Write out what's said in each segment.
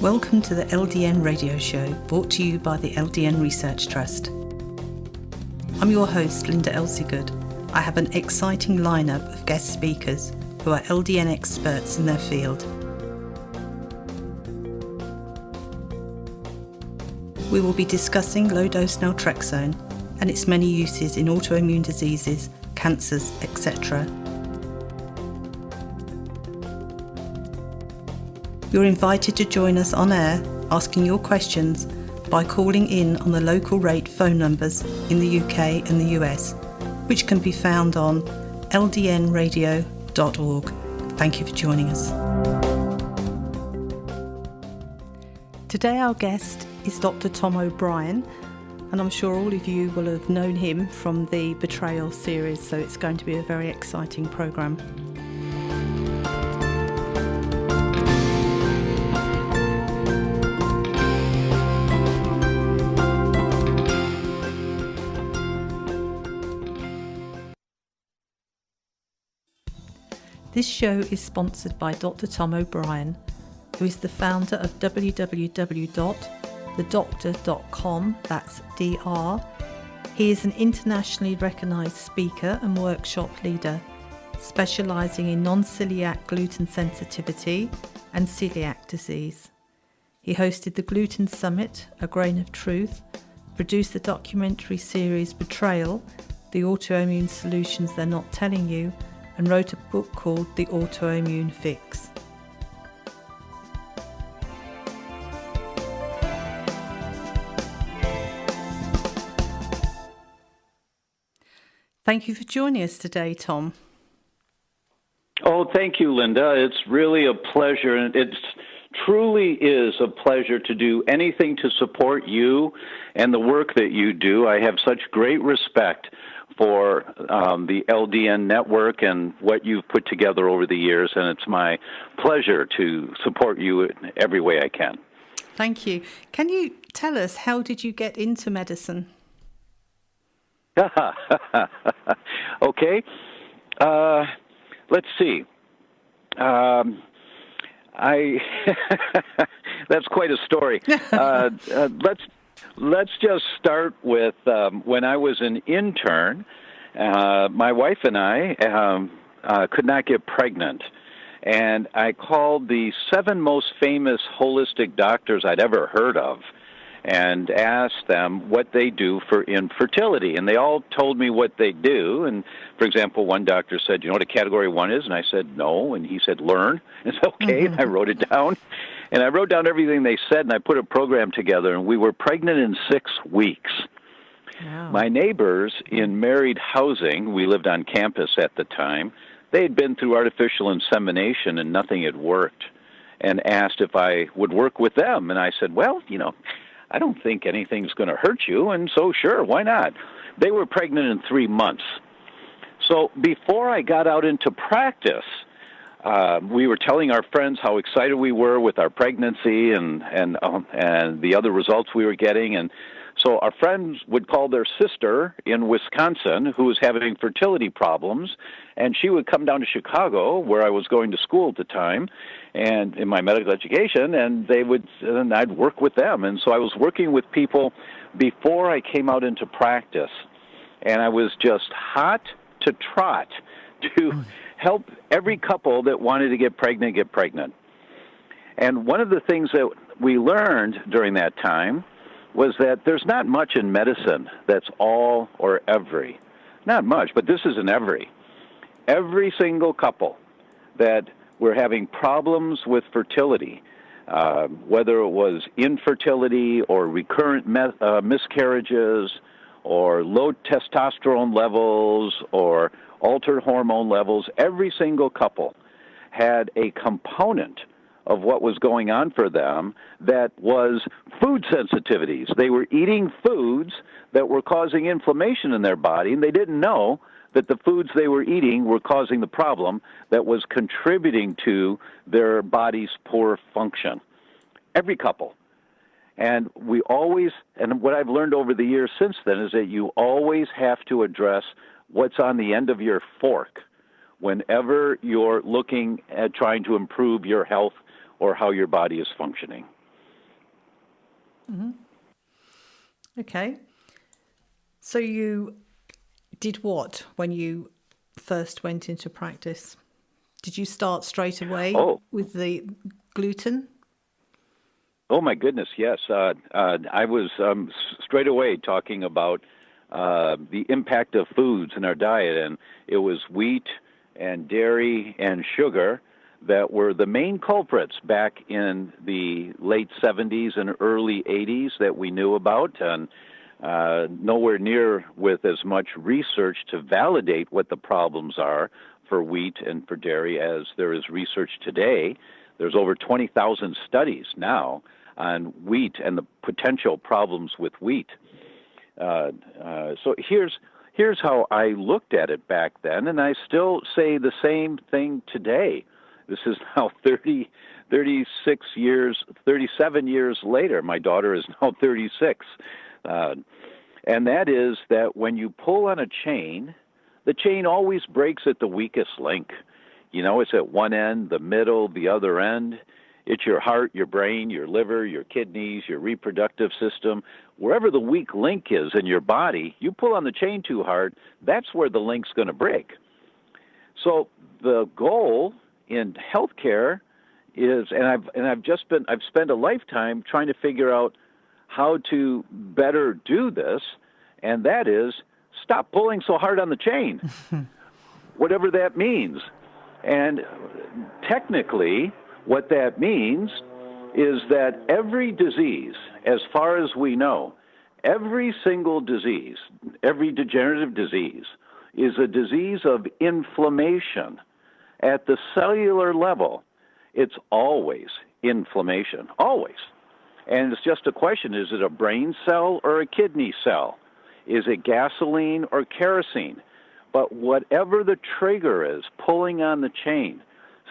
Welcome to the LDN radio show, brought to you by the LDN Research Trust. I'm your host, Linda Elseygood. I have an exciting lineup of guest speakers who are LDN experts in their field. We will be discussing low-dose Naltrexone and its many uses in autoimmune diseases, cancers, etc. You're invited to join us on air, asking your questions by calling in on the local rate phone numbers in the UK and the US, which can be found on ldnradio.org. Thank you for joining us. Today our guest is Dr. Tom O'Brien, and I'm sure all of you will have known him from the Betrayal series, so it's going to be a very exciting programme. This show is sponsored by Dr. Tom O'Brien, who is the founder of www.thedoctor.com, that's DR. He is an internationally recognised speaker and workshop leader, specialising in non-celiac gluten sensitivity and celiac disease. He hosted the Gluten Summit, A Grain of Truth, produced the documentary series Betrayal, The Autoimmune Solutions They're Not Telling You, and wrote a book called The Autoimmune Fix. Thank you for joining us today, Tom. Oh, thank you, Linda. It's really a pleasure, and it truly is a pleasure to do anything to support you and the work that you do. I have such great respect for the LDN network and what you've put together over the years, and it's my pleasure to support you in every way I can. Thank you. Can you tell us, how did you get into medicine? Okay. Let's see. That's quite a story. Let's just start with when I was an intern. My wife and I could not get pregnant, and I called the 7 most famous holistic doctors I'd ever heard of and asked them what they do for infertility. And they all told me what they do. And, for example, one doctor said, "You know what a category 1 is?" And I said, "No." And he said, "Learn." And I said, "Okay." And I wrote it down. And I wrote down everything they said, and I put a program together, and we were pregnant in 6 weeks. Wow. My neighbors in married housing, we lived on campus at the time, they had been through artificial insemination and nothing had worked, and asked if I would work with them. And I said, "Well, I don't think anything's going to hurt you," and so sure, why not? They were pregnant in 3 months. So before I got out into practice, we were telling our friends how excited we were with our pregnancy and the other results we were getting. And so our friends would call their sister in Wisconsin, who was having fertility problems, and she would come down to Chicago, where I was going to school at the time, and in my medical education, and I'd work with them. And so I was working with people before I came out into practice, and I was just hot to trot to help every couple that wanted to get pregnant. And one of the things that we learned during that time was that there's not much in medicine that's all or every. Not much, but this is an every. Every single couple that were having problems with fertility, whether it was infertility or recurrent miscarriages or low testosterone levels or altered hormone levels, every single couple had a component of what was going on for them that was food sensitivities. They were eating foods that were causing inflammation in their body, and they didn't know that the foods they were eating were causing the problem that was contributing to their body's poor function. Every couple. And what I've learned over the years since then is that you always have to address what's on the end of your fork whenever you're looking at trying to improve your health or how your body is functioning. Okay. So you did what when you first went into practice? Did you start straight away Oh, with the gluten? oh my goodness, yes. I was straight away talking about the impact of foods in our diet, and it was wheat and dairy and sugar that were the main culprits back in the late 70s and early 80s that we knew about, and nowhere near with as much research to validate what the problems are for wheat and for dairy as there is research today. There's over 20,000 studies now on wheat and the potential problems with wheat. So here's how I looked at it back then, and I still say the same thing today. This is now 36 years, 37 years later. My daughter is now 36. And that is that when you pull on a chain, the chain always breaks at the weakest link. You know, it's at one end, the middle, the other end. It's your heart, your brain, your liver, your kidneys, your reproductive system. Wherever the weak link is in your body, you pull on the chain too hard, that's where the link's going to break. So the goal in healthcare is, and I've spent a lifetime trying to figure out how to better do this, and that is stop pulling so hard on the chain, whatever that means. And technically, what that means is that every disease, as far as we know, every single disease, every degenerative disease, is a disease of inflammation. At the cellular level, it's always inflammation, always. And it's just a question, is it a brain cell or a kidney cell? Is it gasoline or kerosene? But whatever the trigger is, pulling on the chain,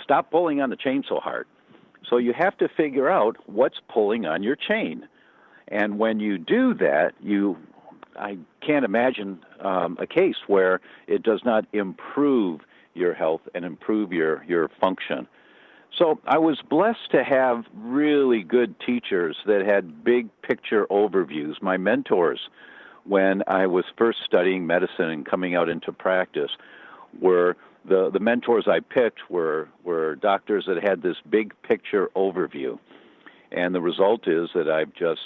stop pulling on the chain so hard. So you have to figure out what's pulling on your chain. And when you do that, I can't imagine a case where it does not improve your health and improve your function. So I was blessed to have really good teachers that had big picture overviews. My mentors, when I was first studying medicine and coming out into practice, were the mentors I picked were doctors that had this big picture overview. And the result is that I've just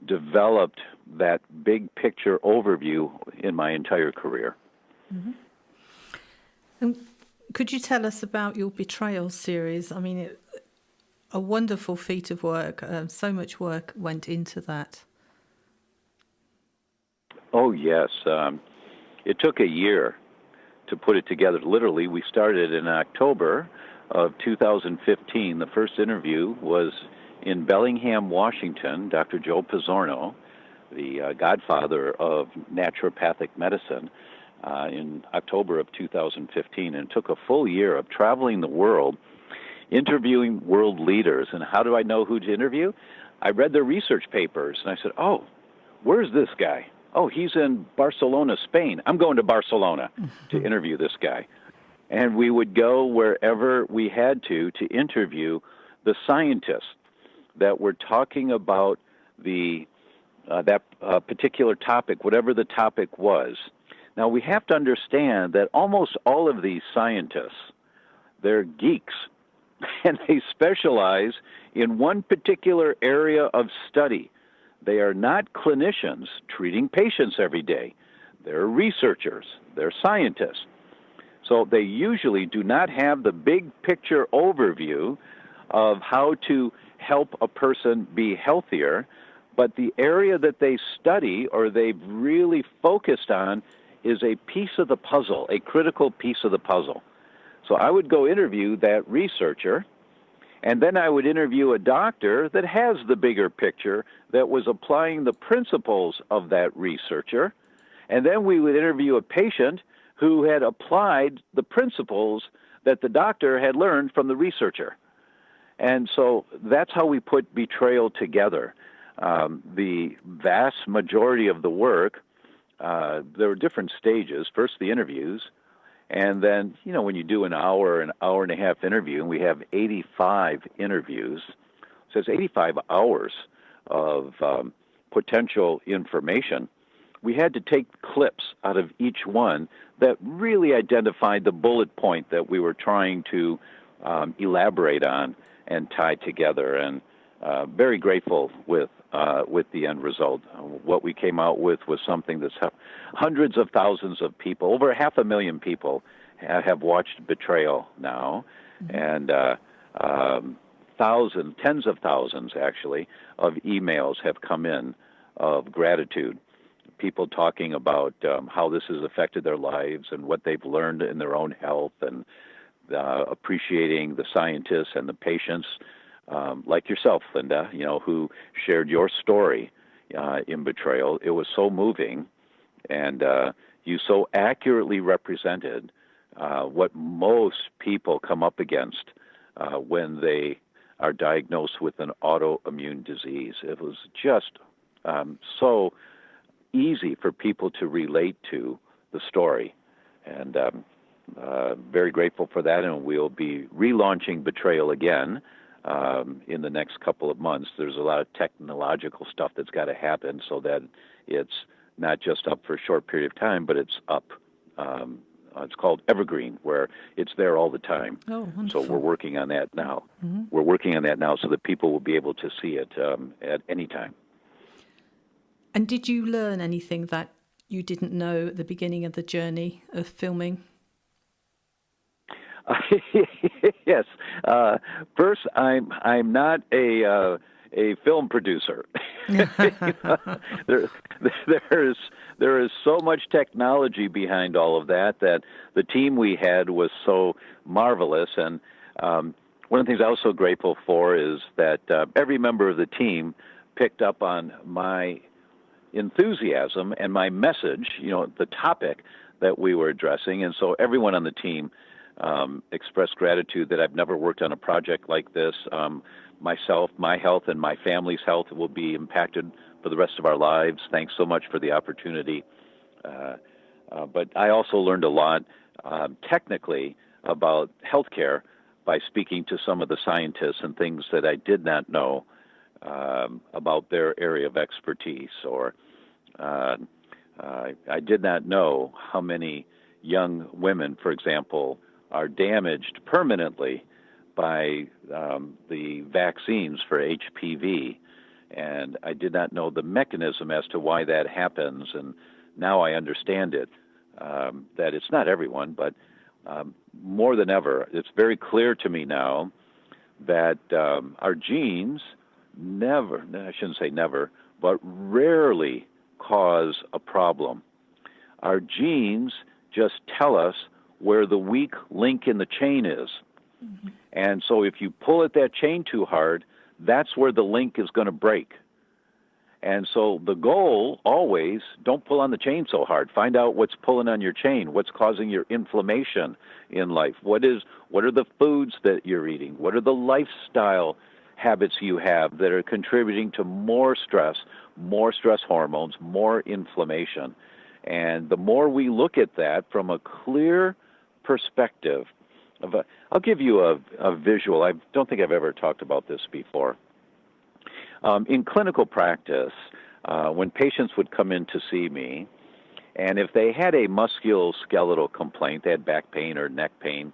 developed that big picture overview in my entire career. Mm-hmm. And could you tell us about your Betrayal series? I mean, a wonderful feat of work. So much work went into that. Oh, yes. It took a year to put it together. Literally, we started in October of 2015. The first interview was in Bellingham, Washington. Dr. Joe Pizzorno, the godfather of naturopathic medicine, in October of 2015. And it took a full year of traveling the world, interviewing world leaders. And how do I know who to interview? I read their research papers, and I said, oh, where's this guy? Oh, he's in Barcelona, Spain. I'm going to Barcelona to interview this guy. And we would go wherever we had to interview the scientists that were talking about that particular topic, whatever the topic was. Now, we have to understand that almost all of these scientists, they're geeks, and they specialize in one particular area of study. They are not clinicians treating patients every day. They're researchers. They're scientists. So they usually do not have the big picture overview of how to help a person be healthier, but the area that they study or they've really focused on is a piece of the puzzle, a critical piece of the puzzle. So I would go interview that researcher, and then I would interview a doctor that has the bigger picture that was applying the principles of that researcher. And then we would interview a patient who had applied the principles that the doctor had learned from the researcher. And so that's how we put Betrayal together. The vast majority of the work, there were different stages. First, the interviews. And then, when you do an hour and a half interview, and we have 85 interviews, so it's 85 hours of potential information, we had to take clips out of each one that really identified the bullet point that we were trying to elaborate on and tie together. And very grateful with the end result. What we came out with was something that's hundreds of thousands of people, over 500,000 people, have watched Betrayal now, and tens of thousands actually of emails have come in of gratitude. People talking about how this has affected their lives and what they've learned in their own health, and appreciating the scientists and the patients, like yourself, Linda, who shared your story in Betrayal. It was so moving, and you so accurately represented what most people come up against when they are diagnosed with an autoimmune disease. It was just so easy for people to relate to the story, and very grateful for that. And we'll be relaunching Betrayal again in the next couple of months. There's a lot of technological stuff that's got to happen so that it's not just up for a short period of time, but it's up. It's called Evergreen, where it's there all the time. Oh, wonderful. So we're working on that now. We're working on that now so that people will be able to see it at any time. And did you learn anything that you didn't know at the beginning of the journey of filming? Yes. First, I'm not a film producer. There is so much technology behind all of that the team we had was so marvelous. And one of the things I was so grateful for is that every member of the team picked up on my enthusiasm and my message, the topic that we were addressing. And so everyone on the team expressed gratitude that I've never worked on a project like this. Myself, my health, and my family's health will be impacted for the rest of our lives. Thanks so much for the opportunity. But I also learned a lot technically about healthcare by speaking to some of the scientists and things that I did not know about their area of expertise, or I did not know how many young women, for example, are damaged permanently by the vaccines for HPV, and I did not know the mechanism as to why that happens, and now I understand it, that it's not everyone, but more than ever, it's very clear to me now that our genes never, I shouldn't say never, but rarely cause a problem. Our genes just tell us where the weak link in the chain is. Mm-hmm. And so if you pull at that chain too hard, that's where the link is going to break. And so the goal always, don't pull on the chain so hard. Find out what's pulling on your chain, what's causing your inflammation in life. What are the foods that you're eating? What are the lifestyle habits you have that are contributing to more stress hormones, more inflammation? And the more we look at that from a clear perspective, I'll give you a visual. I don't think I've ever talked about this before. In clinical practice, when patients would come in to see me, and if they had a musculoskeletal complaint, they had back pain or neck pain,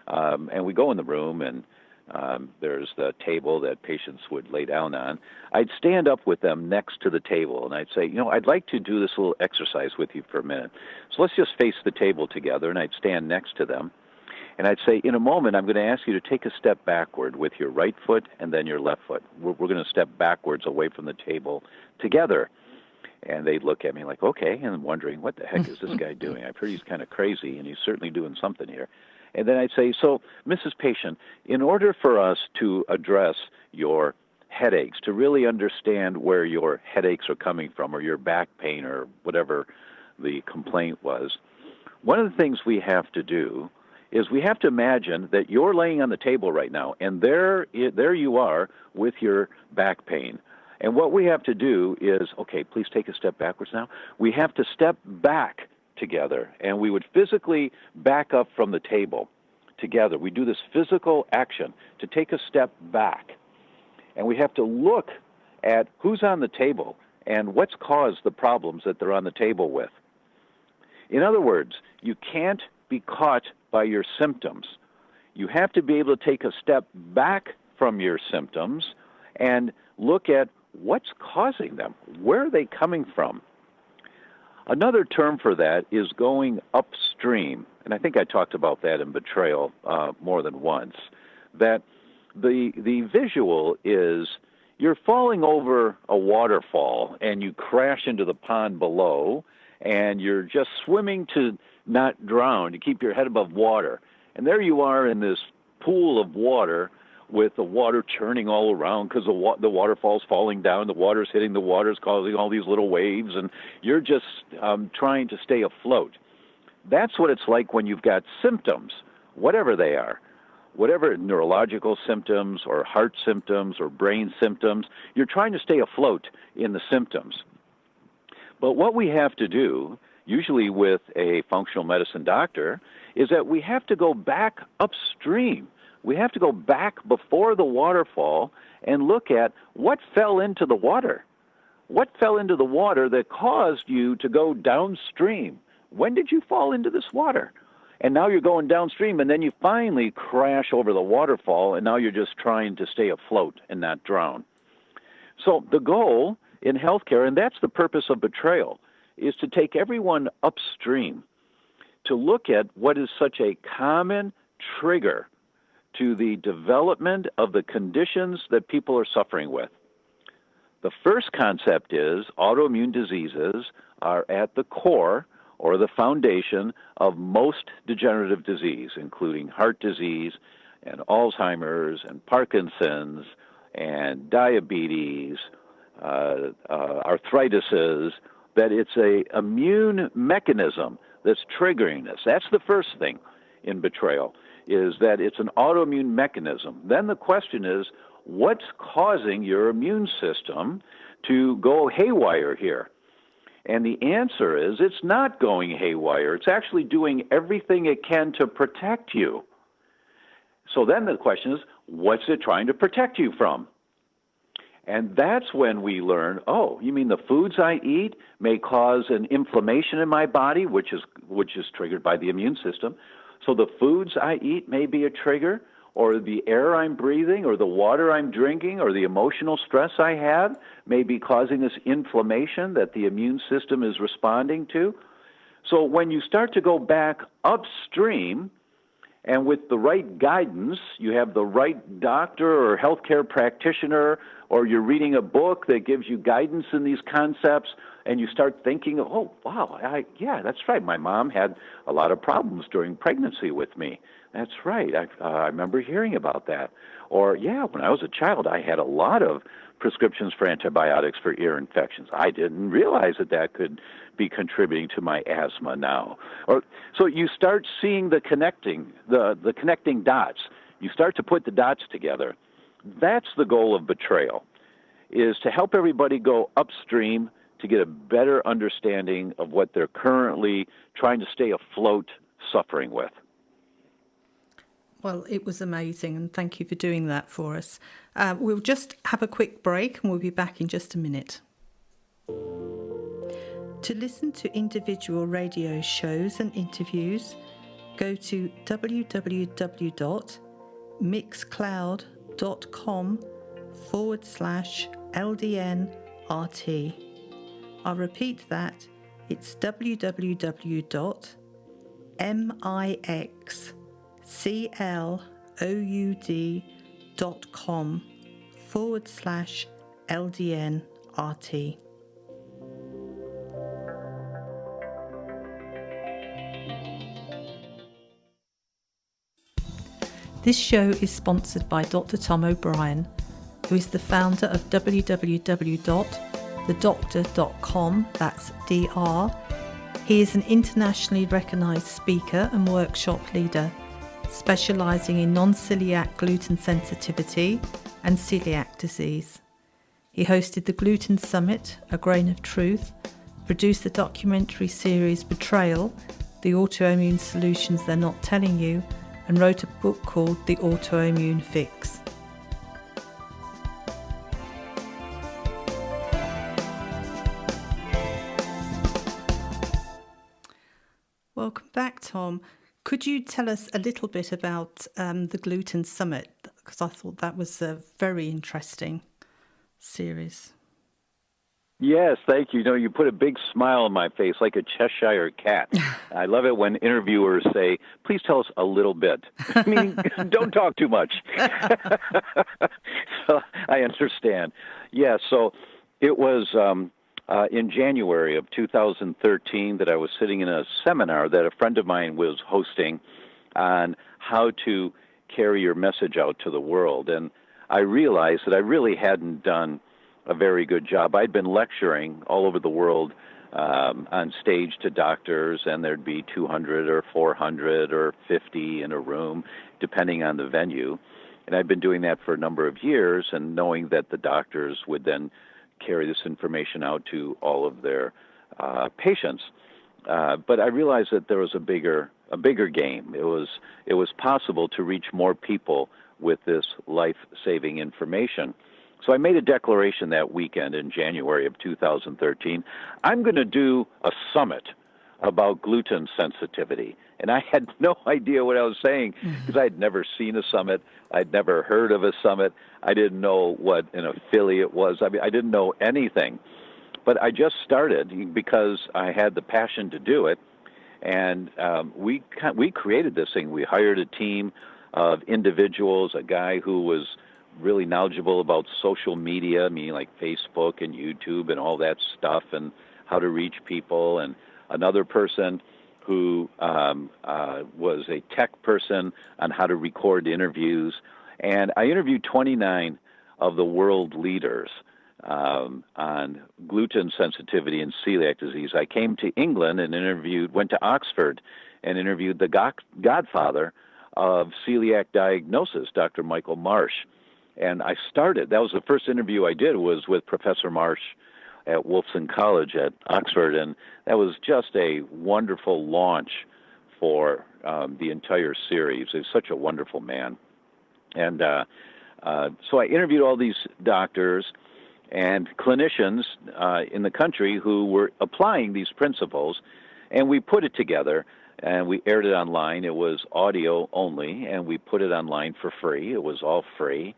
and we go in the room and there's the table that patients would lay down on, I'd stand up with them next to the table, and I'd say, I'd like to do this little exercise with you for a minute. So let's just face the table together, and I'd stand next to them. And I'd say, in a moment, I'm going to ask you to take a step backward with your right foot and then your left foot. We're going to step backwards away from the table together. And they'd look at me like, okay, and I'm wondering, what the heck is this guy doing? I've heard he's kind of crazy, and he's certainly doing something here. And then I'd say, so, Mrs. Patient, in order for us to address your headaches, to really understand where your headaches are coming from, or your back pain, or whatever the complaint was, one of the things we have to do is we have to imagine that you're laying on the table right now, and there you are with your back pain. And what we have to do is, okay, please take a step backwards now. We have to step back together, and we would physically back up from the table together. We do this physical action to take a step back, and we have to look at who's on the table and what's caused the problems that they're on the table with. In other words, you can't be caught by your symptoms. You have to be able to take a step back from your symptoms and look at what's causing them. Where are they coming from? Another term for that is going upstream, and I think I talked about that in Betrayal more than once, that the visual is you're falling over a waterfall and you crash into the pond below, and you're just swimming to not drown, to keep your head above water. And there you are in this pool of water with the water churning all around because the waterfall's falling down, the water's hitting the water's causing all these little waves, and you're just trying to stay afloat. That's what it's like when you've got symptoms, whatever they are. Whatever neurological symptoms or heart symptoms or brain symptoms, you're trying to stay afloat in the symptoms. But what we have to do, usually with a functional medicine doctor, is that we have to go back upstream. We have to go back before the waterfall and look at what fell into the water. What fell into the water that caused you to go downstream? When did you fall into this water? And now you're going downstream, and then you finally crash over the waterfall, and now you're just trying to stay afloat and not drown. So the goal in healthcare, and that's the purpose of Betrayal, is to take everyone upstream, to look at what is such a common trigger to the development of the conditions that people are suffering with. The first concept is autoimmune diseases are at the core or the foundation of most degenerative disease, including heart disease and Alzheimer's and Parkinson's and diabetes, arthritises, that it's an immune mechanism that's triggering this. That's the first thing in Betrayal, is that it's an autoimmune mechanism. Then the question is, what's causing your immune system to go haywire here? And the answer is it's not going haywire. It's actually doing everything it can to protect you. So then the question is, what's it trying to protect you from? And that's when we learn, oh, you mean the foods I eat may cause an inflammation in my body, which is triggered by the immune system. So the foods I eat may be a trigger, or the air I'm breathing, or the water I'm drinking, or the emotional stress I have may be causing this inflammation that the immune system is responding to. So when you start to go back upstream, and with the right guidance, you have the right doctor or healthcare practitioner, or you're reading a book that gives you guidance in these concepts, and you start thinking, oh, wow, yeah, that's right. My mom had a lot of problems during pregnancy with me. That's right. I remember hearing about that. Or, yeah, when I was a child, I had a lot of prescriptions for antibiotics for ear infections. I didn't realize that could be contributing to my asthma now. Or so you start seeing the connecting dots. You start to put the dots together. That's the goal of Betrayal, is to help everybody go upstream to get a better understanding of what they're currently trying to stay afloat suffering with. Well, it was amazing, and thank you for doing that for us. We'll just have a quick break, and we'll be back in just a minute. To listen to individual radio shows and interviews, go to www.mixcloud.com/LDNRT. I'll repeat that. It's www.mixcloud.com/LDNRT. This show is sponsored by Dr. Tom O'Brien, who is the founder of www.thedoctor.com, that's DR. He is an internationally recognised speaker and workshop leader, specialising in non-celiac gluten sensitivity and celiac disease. He hosted the Gluten Summit, A Grain of Truth, produced the documentary series Betrayal, The Autoimmune Solutions They're Not Telling You, and wrote a book called The Autoimmune Fix. Welcome back, Tom. Could you tell us a little bit about the Gluten Summit? Because I thought that was a very interesting series. Yes, thank you. You know, you put a big smile on my face like a Cheshire cat. I love it when interviewers say, please tell us a little bit. I mean, don't talk too much. So I understand. Yeah, so it was in January of 2013 that I was sitting in a seminar that a friend of mine was hosting on how to carry your message out to the world. And I realized that I really hadn't done a very good job. I'd been lecturing all over the world on stage to doctors, and there'd be 200 or 400 or 50 in a room, depending on the venue. And I'd been doing that for a number of years, and knowing that the doctors would then carry this information out to all of their patients. But I realized that there was a bigger game. It was possible to reach more people with this life-saving information. So I made a declaration that weekend in January of 2013. I'm going to do a summit about gluten sensitivity. And I had no idea what I was saying because I had never seen a summit. I'd never heard of a summit. I didn't know what an affiliate was. I mean, I didn't know anything. But I just started because I had the passion to do it. And we created this thing. We hired a team of individuals, a guy who was really knowledgeable about social media, meaning like Facebook and YouTube and all that stuff, and how to reach people, and another person who was a tech person on how to record interviews. And I interviewed 29 of the world leaders on gluten sensitivity and celiac disease. I came to England and went to Oxford and interviewed the godfather of celiac diagnosis, Dr. Michael Marsh. And that was the first interview I did, was with Professor Marsh at Wolfson College at Oxford, and that was just a wonderful launch for the entire series. He's such a wonderful man. And so I interviewed all these doctors and clinicians in the country who were applying these principles, and we put it together, and we aired it online. It was audio only, and we put it online for free. It was all free.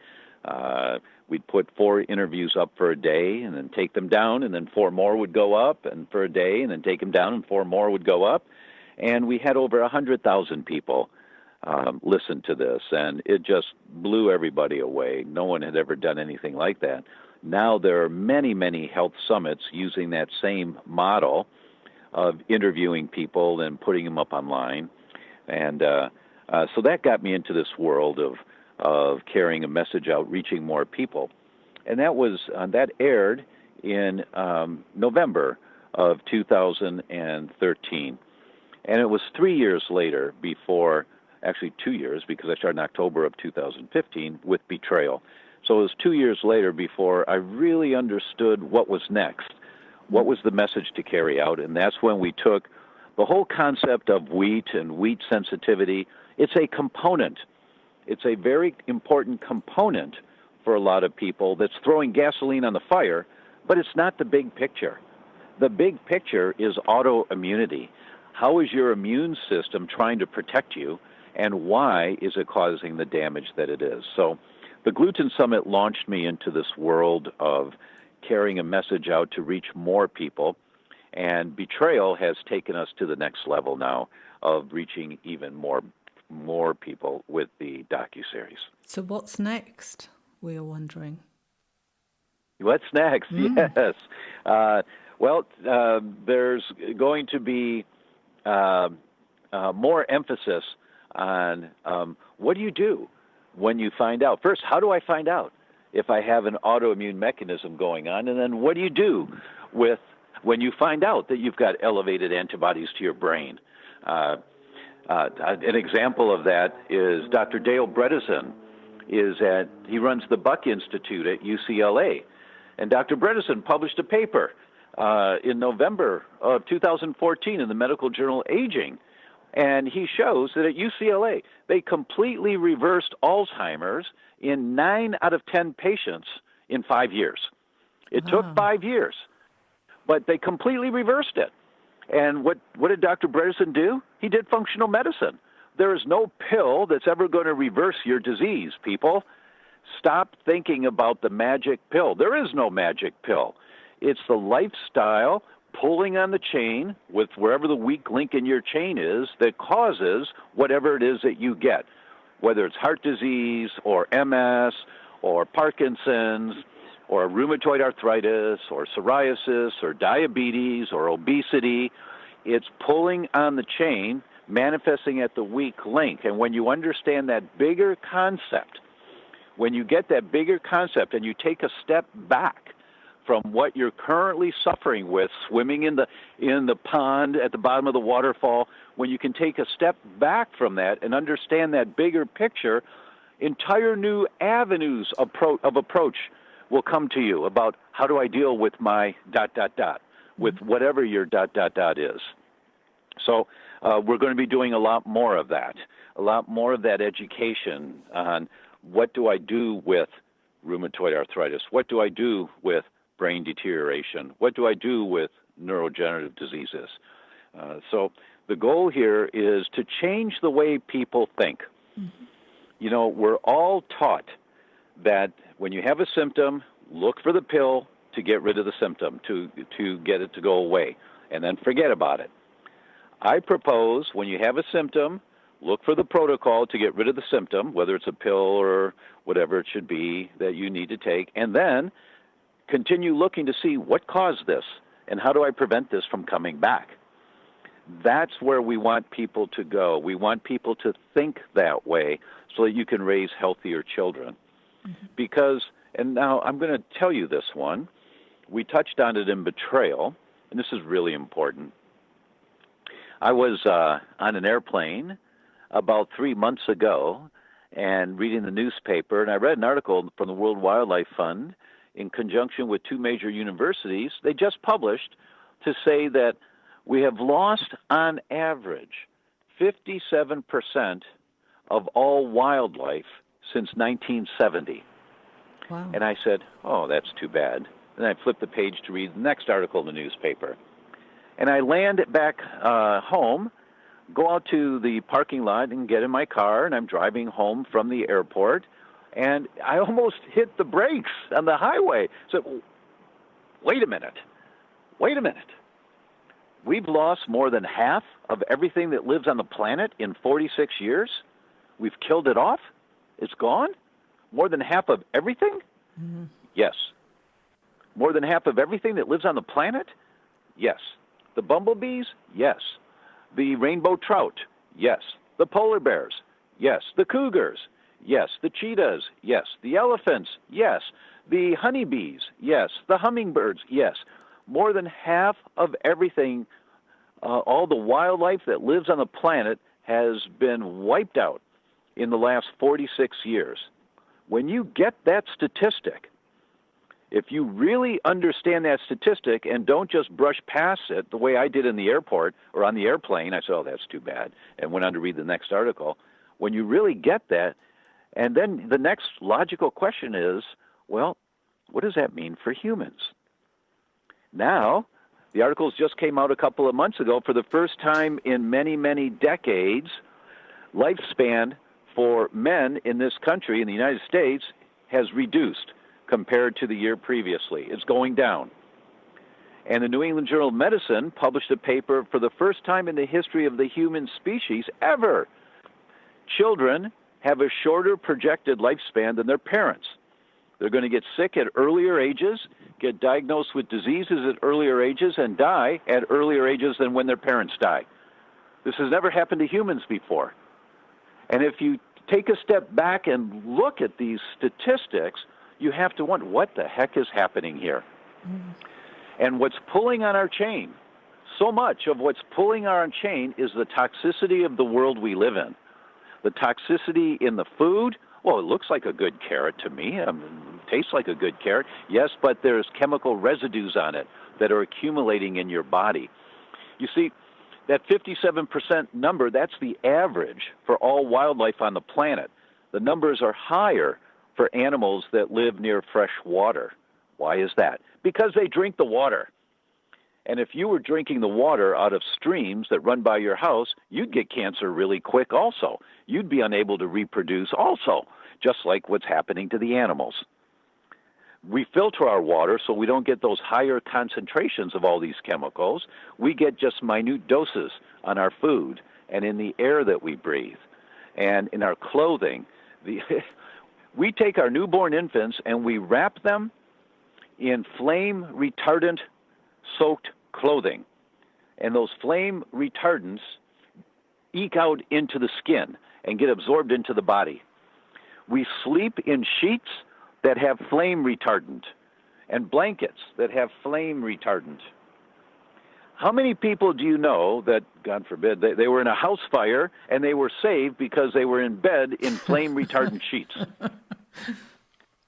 We'd put 4 interviews up for a day and then take them down, and then 4 more would go up and for a day, and then take them down, and 4 more would go up. And we had over 100,000 people listen to this, and it just blew everybody away. No one had ever done anything like that. Now there are many, many health summits using that same model of interviewing people and putting them up online. And so that got me into this world of carrying a message out, reaching more people. And that aired in November of 2013. And it was 3 years later actually 2 years, because I started in October of 2015 with Betrayal. So it was 2 years later before I really understood what was next. What was the message to carry out? And that's when we took the whole concept of wheat and wheat sensitivity. It's a component. It's a very important component for a lot of people that's throwing gasoline on the fire, but it's not the big picture. The big picture is autoimmunity. How is your immune system trying to protect you, and why is it causing the damage that it is? So the Gluten Summit launched me into this world of carrying a message out to reach more people, and Betrayal has taken us to the next level now of reaching even more people with the docuseries. So what's next, we are wondering? What's next? Yes. There's going to be more emphasis on what do you do when you find out? First, how do I find out if I have an autoimmune mechanism going on? And then what do you do when you find out that you've got elevated antibodies to your brain? An example of that is Dr. Dale Bredesen. He runs the Buck Institute at UCLA. And Dr. Bredesen published a paper in November of 2014 in the medical journal Aging. And he shows that at UCLA, they completely reversed Alzheimer's in 9 out of 10 patients in 5 years. It took 5 years, but they completely reversed it. And what did Dr. Bredesen do? He did functional medicine. There is no pill that's ever going to reverse your disease, people. Stop thinking about the magic pill. There is no magic pill. It's the lifestyle pulling on the chain with wherever the weak link in your chain is that causes whatever it is that you get, whether it's heart disease or MS or Parkinson's or rheumatoid arthritis or psoriasis or diabetes or obesity. It's pulling on the chain, manifesting at the weak link. And when you understand that bigger concept, when you get that bigger concept and you take a step back from what you're currently suffering with, swimming in the pond at the bottom of the waterfall, when you can take a step back from that and understand that bigger picture, entire new avenues of approach will come to you about how do I deal with my ... with whatever your ... is. So we're going to be doing a lot more of that education on what do I do with rheumatoid arthritis, what do I do with brain deterioration, what do I do with neurodegenerative diseases. So the goal here is to change the way people think. Mm-hmm. You know, we're all taught that when you have a symptom, look for the pill to get rid of the symptom, to get it to go away, and then forget about it. I propose when you have a symptom, look for the protocol to get rid of the symptom, whether it's a pill or whatever it should be that you need to take, and then continue looking to see what caused this and how do I prevent this from coming back. That's where we want people to go. We want people to think that way so that you can raise healthier children. Mm-hmm. Because, and now I'm going to tell you this one, we touched on it in betrayal, and this is really important. I was on an airplane about 3 months ago and reading the newspaper, and I read an article from the World Wildlife Fund in conjunction with two major universities. They just published to say that we have lost, on average, 57% of all wildlife since 1970. Wow. And I said, oh, that's too bad. And I flipped the page to read the next article in the newspaper. And I land back home, go out to the parking lot and get in my car, and I'm driving home from the airport, and I almost hit the brakes on the highway. So, wait a minute. We've lost more than half of everything that lives on the planet in 46 years? We've killed it off? It's gone? More than half of everything? Mm-hmm. Yes. More than half of everything that lives on the planet? Yes. The bumblebees? Yes. The rainbow trout? Yes. The polar bears? Yes. The cougars? Yes. The cheetahs? Yes. The elephants? Yes. The honeybees? Yes. The hummingbirds? Yes. More than half of everything, all the wildlife that lives on the planet has been wiped out in the last 46 years. When you get that statistic, if you really understand that statistic and don't just brush past it the way I did in the airport or on the airplane, I said, oh, that's too bad, and went on to read the next article. When you really get that, and then the next logical question is, well, what does that mean for humans? Now, the articles just came out a couple of months ago. For the first time in many, many decades, lifespan for men in this country, in the United States, has reduced compared to the year previously. It's going down. And the New England Journal of Medicine published a paper for the first time in the history of the human species ever. Children have a shorter projected lifespan than their parents. They're going to get sick at earlier ages, get diagnosed with diseases at earlier ages, and die at earlier ages than when their parents die. This has never happened to humans before. And if you take a step back and look at these statistics, you have to wonder, what the heck is happening here? Mm. And what's pulling on our chain, so much of what's pulling on our chain is the toxicity of the world we live in. The toxicity in the food. Well, it looks like a good carrot to me. Tastes like a good carrot. Yes, but there's chemical residues on it that are accumulating in your body. You see, that 57% number, that's the average for all wildlife on the planet. The numbers are higher for animals that live near fresh water. Why is that? Because they drink the water. And if you were drinking the water out of streams that run by your house, you'd get cancer really quick also. You'd be unable to reproduce also, just like what's happening to the animals. We filter our water so we don't get those higher concentrations of all these chemicals. We get just minute doses on our food and in the air that we breathe and in our clothing. We take our newborn infants and we wrap them in flame retardant soaked clothing. And those flame retardants eke out into the skin and get absorbed into the body. We sleep in sheets that have flame retardant and blankets that have flame retardant. How many people do you know that, God forbid, they were in a house fire and they were saved because they were in bed in flame retardant sheets?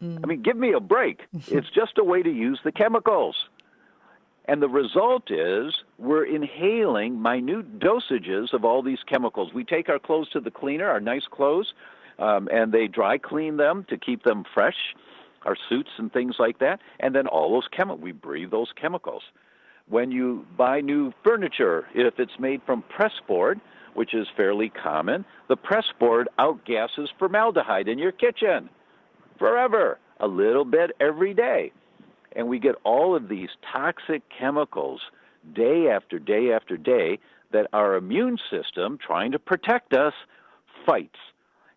I mean, give me a break. It's just a way to use the chemicals. And the result is we're inhaling minute dosages of all these chemicals. We take our clothes to the cleaner, our nice clothes, and they dry clean them to keep them fresh, our suits and things like that, and then all those chemicals, we breathe those chemicals. When you buy new furniture, if it's made from press board, which is fairly common, the press board outgasses formaldehyde in your kitchen forever, a little bit every day. And we get all of these toxic chemicals day after day after day that our immune system, trying to protect us, fights.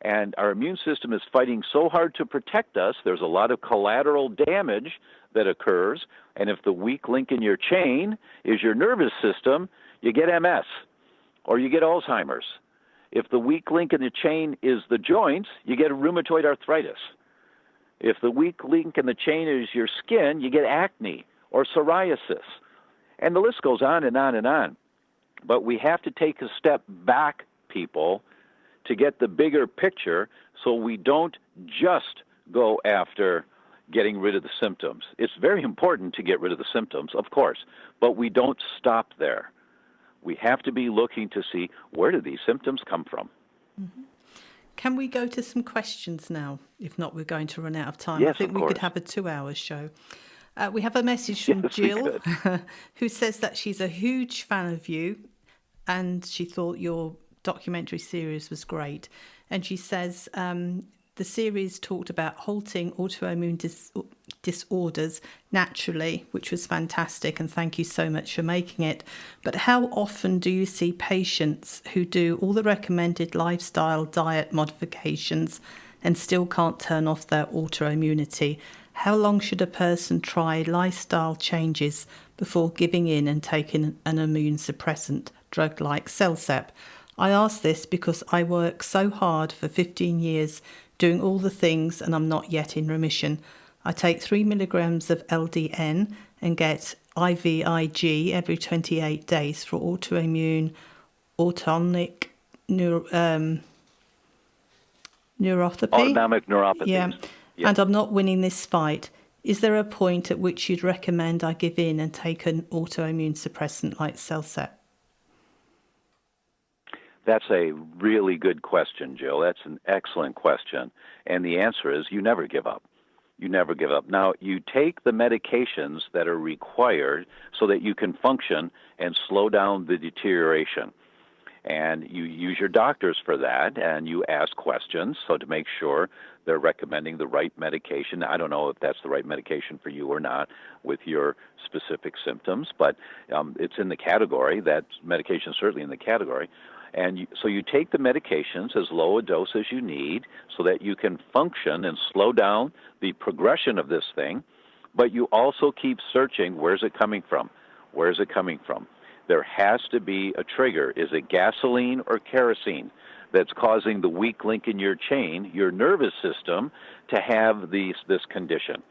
And our immune system is fighting so hard to protect us, there's a lot of collateral damage that occurs. And if the weak link in your chain is your nervous system, you get MS or you get Alzheimer's. If the weak link in the chain is the joints, you get rheumatoid arthritis. If the weak link in the chain is your skin, you get acne or psoriasis. And the list goes on and on and on. But we have to take a step back, people, to get the bigger picture so we don't just go after getting rid of the symptoms. It's very important to get rid of the symptoms, of course, but we don't stop there. We have to be looking to see, where do these symptoms come from? Mm-hmm. Can we go to some questions now? If not, we're going to run out of time. Yes, I think we could have a 2-hour show. We have a message from Jill, who says that she's a huge fan of you and she thought your documentary series was great. And she says the series talked about halting autoimmune disorders naturally, which was fantastic, and thank you so much for making it. But how often do you see patients who do all the recommended lifestyle diet modifications and still can't turn off their autoimmunity? How long should a person try lifestyle changes before giving in and taking an immune suppressant drug like Celsep? I ask this because I work so hard for 15 years doing all the things and I'm not yet in remission. I take 3 milligrams of LDN and get IVIG every 28 days for autoimmune autonomic neuropathy. Autonomic neuropathy. Yeah. And I'm not winning this fight. Is there a point at which you'd recommend I give in and take an autoimmune suppressant like Celsep? That's a really good question, Jill. That's an excellent question. And the answer is you never give up. You never give up. Now, you take the medications that are required so that you can function and slow down the deterioration. And you use your doctors for that, and you ask questions so to make sure they're recommending the right medication. I don't know if that's the right medication for you or not with your specific symptoms, but it's in the category. That medication is certainly in the category. And so you take the medications as low a dose as you need so that you can function and slow down the progression of this thing, but you also keep searching, where's it coming from? Where's it coming from? There has to be a trigger. Is it gasoline or kerosene that's causing the weak link in your chain, your nervous system, to have this condition?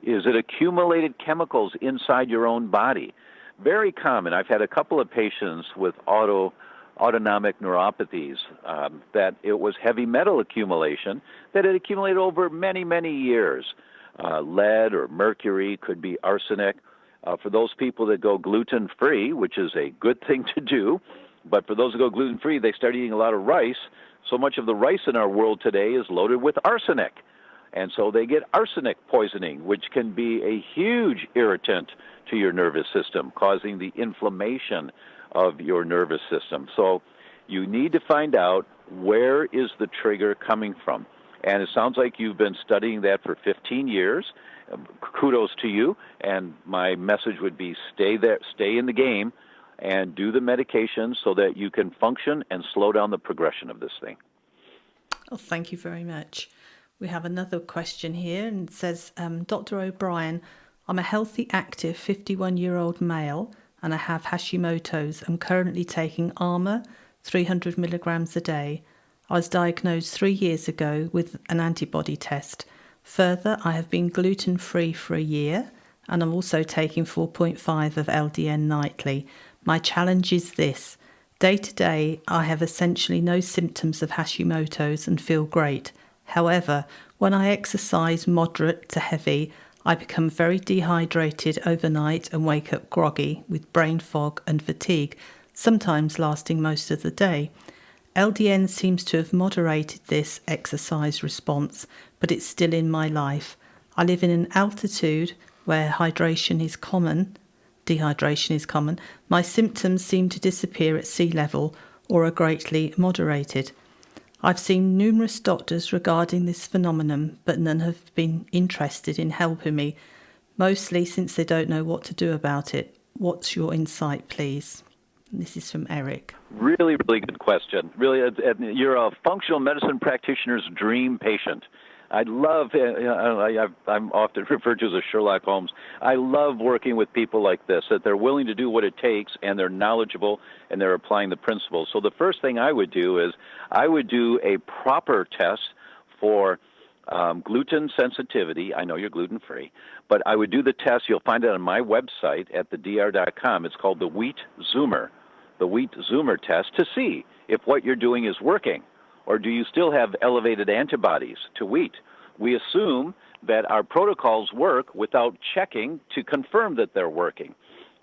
Is it accumulated chemicals inside your own body? Very common. I've had a couple of patients with autonomic neuropathies that it was heavy metal accumulation that had accumulated over many, many years. Lead or mercury, could be arsenic. For those people that go gluten-free, which is a good thing to do, but for those who go gluten-free, they start eating a lot of rice. So much of the rice in our world today is loaded with arsenic. And so they get arsenic poisoning, which can be a huge irritant to to your nervous system, causing the inflammation of your nervous system. So you need to find out where is the trigger coming from. And it sounds like you've been studying that for 15 years. Kudos to you. And my message would be stay there, stay in the game, and do the medication so that you can function and slow down the progression of this thing. Oh, thank you very much. We have another question here, and it says, Dr. O'Brien, I'm a healthy, active 51-year-old male, and I have Hashimoto's. I'm currently taking Armour, 300 milligrams a day. I was diagnosed 3 years ago with an antibody test. Further, I have been gluten-free for a year, and I'm also taking 4.5 of LDN nightly. My challenge is this. Day to day, I have essentially no symptoms of Hashimoto's and feel great. However, when I exercise moderate to heavy, I become very dehydrated overnight and wake up groggy with brain fog and fatigue, sometimes lasting most of the day. LDN seems to have moderated this exercise response, but it's still in my life. I live in an altitude where dehydration is common. My symptoms seem to disappear at sea level or are greatly moderated. I've seen numerous doctors regarding this phenomenon, but none have been interested in helping me, mostly since they don't know what to do about it. What's your insight, please? This is from Eric. Really, really good question. Really, you're a functional medicine practitioner's dream patient. I love, I'm often referred to as a Sherlock Holmes. I love working with people like this, that they're willing to do what it takes and they're knowledgeable and they're applying the principles. So the first thing I would do is I would do a proper test for gluten sensitivity. I know you're gluten-free, but I would do the test. You'll find it on my website at thedr.com. It's called the Wheat Zoomer test, to see if what you're doing is working. Or do you still have elevated antibodies to wheat? We assume that our protocols work without checking to confirm that they're working.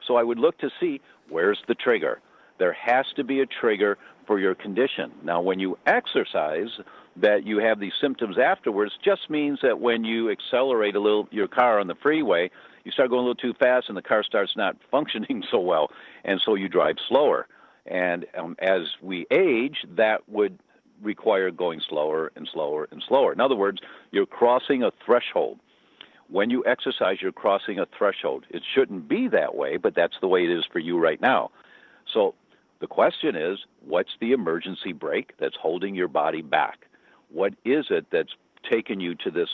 So I would look to see, where's the trigger? There has to be a trigger for your condition. Now, when you exercise, that you have these symptoms afterwards just means that when you accelerate a little your car on the freeway, you start going a little too fast and the car starts not functioning so well, and so you drive slower. And as we age, that would require going slower and slower and slower. In other words, you're crossing a threshold. When you exercise, you're crossing a threshold. It shouldn't be that way, but that's the way it is for you right now. So the question is, what's the emergency brake that's holding your body back? What is it that's taken you to this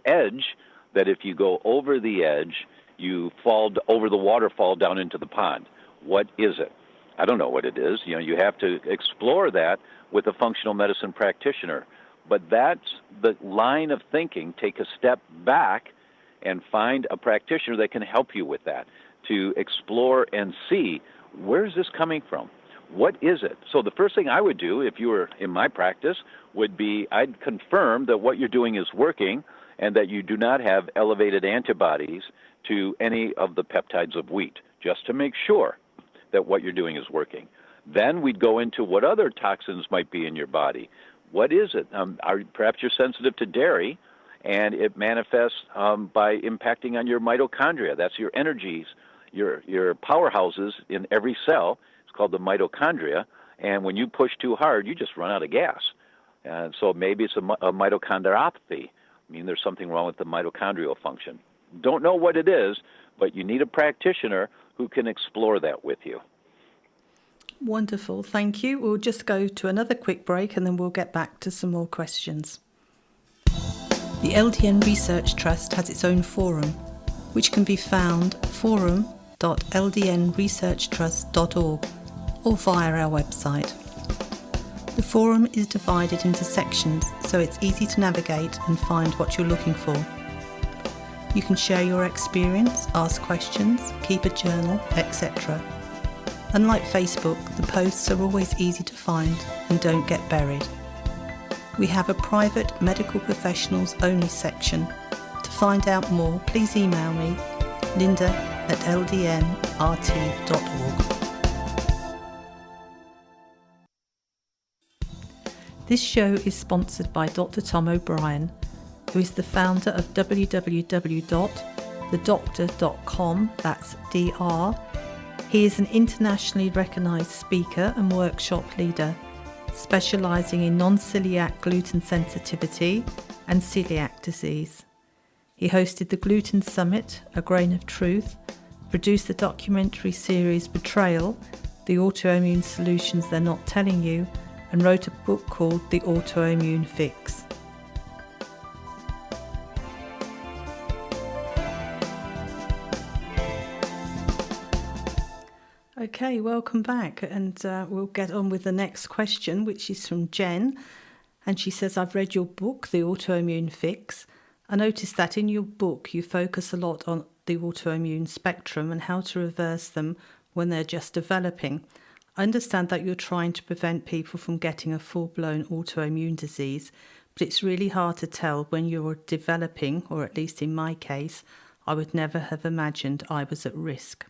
edge that if you go over the edge, you fall over the waterfall down into the pond? What is it? I don't know what it is. You have to explore that with a functional medicine practitioner. But that's the line of thinking. Take a step back and find a practitioner that can help you with that, to explore and see, where's this coming from? What is it? So the first thing I would do if you were in my practice would be I'd confirm that what you're doing is working and that you do not have elevated antibodies to any of the peptides of wheat, just to make sure that what you're doing is working. Then we'd go into what other toxins might be in your body. What is it? Perhaps you're sensitive to dairy, and it manifests by impacting on your mitochondria. That's your energies, your powerhouses in every cell. It's called the mitochondria. And when you push too hard, you just run out of gas. And so maybe it's a mitochondriopathy. I mean, there's something wrong with the mitochondrial function. Don't know what it is, but you need a practitioner who can explore that with you. Wonderful, thank you. We'll just go to another quick break and then we'll get back to some more questions. The LDN Research Trust has its own forum, which can be found at forum.ldnresearchtrust.org or via our website. The forum is divided into sections, so it's easy to navigate and find what you're looking for. You can share your experience, ask questions, keep a journal, etc. Unlike Facebook, the posts are always easy to find and don't get buried. We have a private medical professionals only section. To find out more, please email me, linda@ldnrt.org. This show is sponsored by Dr. Tom O'Brien, who is the founder of www.thedr.com thedoctor.com, that's DR. He is an internationally recognised speaker and workshop leader, specialising in non-celiac gluten sensitivity and celiac disease. He hosted the Gluten Summit, A Grain of Truth, produced the documentary series Betrayal, The Autoimmune Solutions They're Not Telling You, and wrote a book called The Autoimmune Fix. Okay, welcome back, and we'll get on with the next question, which is from Jen, and she says, I've read your book, The Autoimmune Fix. I noticed that in your book you focus a lot on the autoimmune spectrum and how to reverse them when they're just developing. I understand that you're trying to prevent people from getting a full-blown autoimmune disease, but it's really hard to tell when you're developing, or at least in my case, I would never have imagined I was at risk.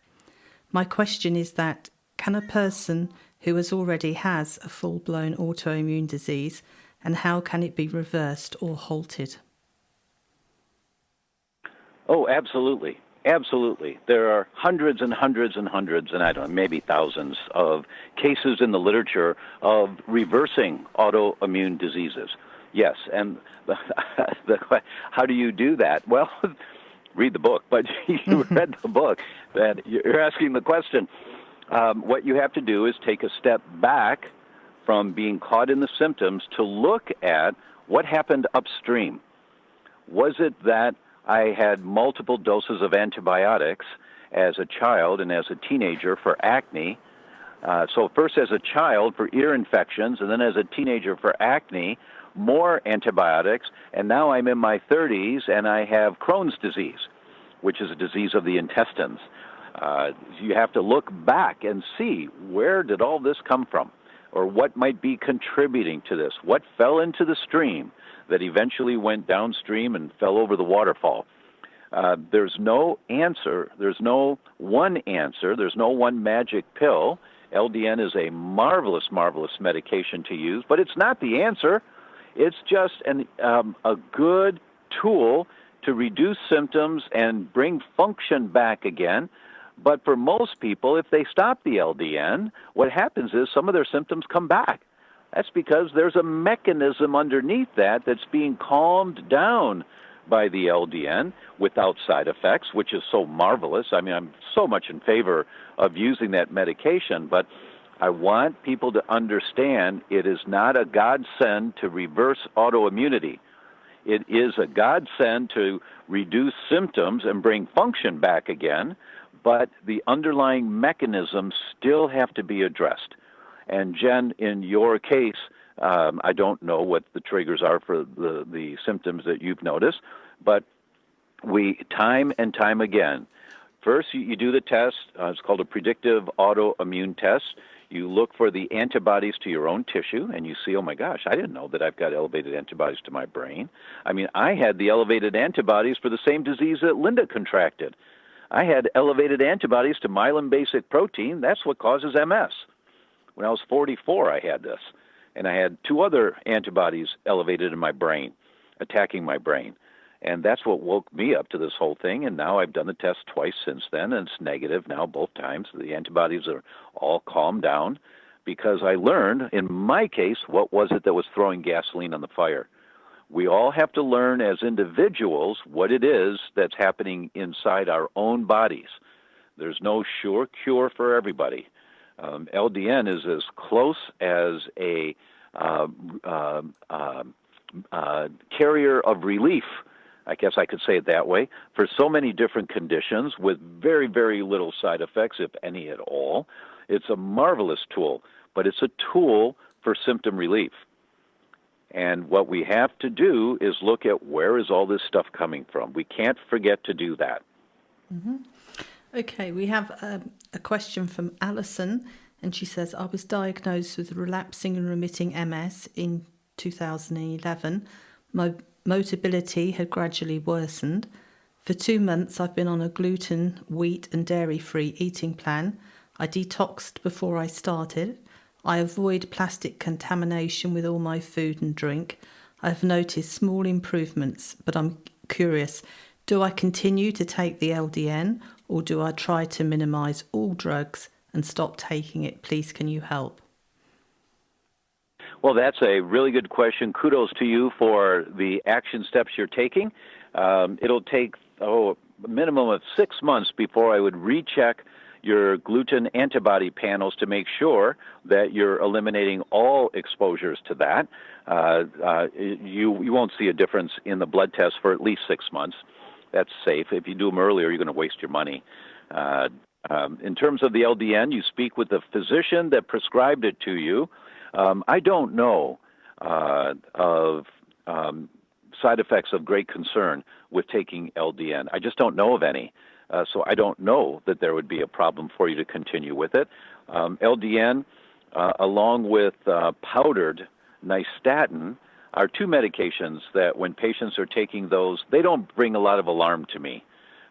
My question is that, can a person who already has a full-blown autoimmune disease, and how can it be reversed or halted? Oh, absolutely. Absolutely. There are hundreds and hundreds and hundreds, and I don't know, maybe thousands of cases in the literature of reversing autoimmune diseases. Yes, and how do you do that? Well, read the book, but you read the book, that you're asking the question. What you have to do is take a step back from being caught in the symptoms to look at what happened upstream. Was it that I had multiple doses of antibiotics as a child and as a teenager for acne? So first as a child for ear infections, and then as a teenager for acne, more antibiotics, and now I'm in my 30s and I have Crohn's disease, which is a disease of the intestines. You have to look back and see, where did all this come from? Or what might be contributing to this? What fell into the stream that eventually went downstream and fell over the waterfall? There's no answer. There's no one answer. There's no one magic pill. LDN is a marvelous, marvelous medication to use, but it's not the answer. It's just a good tool to reduce symptoms and bring function back again. But for most people, if they stop the LDN, what happens is some of their symptoms come back. That's because there's a mechanism underneath that that's being calmed down by the LDN without side effects, which is so marvelous. I mean, I'm so much in favor of using that medication, but I want people to understand it is not a godsend to reverse autoimmunity. It is a godsend to reduce symptoms and bring function back again, but the underlying mechanisms still have to be addressed. And Jen, in your case, I don't know what the triggers are for the symptoms that you've noticed, but we, time and time again, first you do the test. It's called a predictive autoimmune test. You look for the antibodies to your own tissue, and you see, oh my gosh, I didn't know that I've got elevated antibodies to my brain. I mean, I had the elevated antibodies for the same disease that Linda contracted. I had elevated antibodies to myelin basic protein. That's what causes MS. When I was 44, I had this. And I had 2 other antibodies elevated in my brain, attacking my brain. And that's what woke me up to this whole thing. And now I've done the test twice since then, and it's negative now both times. The antibodies are all calmed down because I learned, in my case, what was it that was throwing gasoline on the fire. We all have to learn as individuals what it is that's happening inside our own bodies. There's no sure cure for everybody. LDN is as close as a carrier of relief, I guess I could say it that way, for so many different conditions with very, very little side effects, if any at all. It's a marvelous tool, but it's a tool for symptom relief. And what we have to do is look at, where is all this stuff coming from? We can't forget to do that. Mm-hmm. Okay, we have a question from Alison, and she says, I was diagnosed with relapsing and remitting MS in 2011. My motility had gradually worsened. For 2 months, I've been on a gluten, wheat and dairy-free eating plan. I detoxed before I started. I avoid plastic contamination with all my food and drink. I've noticed small improvements, but I'm curious, Do I continue to take the LDN, or do I try to minimize all drugs and stop taking it? Please, can you help? Well, that's a really good question. Kudos to you for the action steps you're taking. It'll take a minimum of 6 months before I would recheck your gluten antibody panels to make sure that you're eliminating all exposures to that. You won't see a difference in the blood test for at least 6 months. That's safe. If you do them earlier, you're going to waste your money. In terms of the LDN, you speak with the physician that prescribed it to you. I don't know of side effects of great concern with taking LDN. I just don't know of any. So I don't know that there would be a problem for you to continue with it. LDN, along with powdered nystatin, are two medications that when patients are taking those, they don't bring a lot of alarm to me.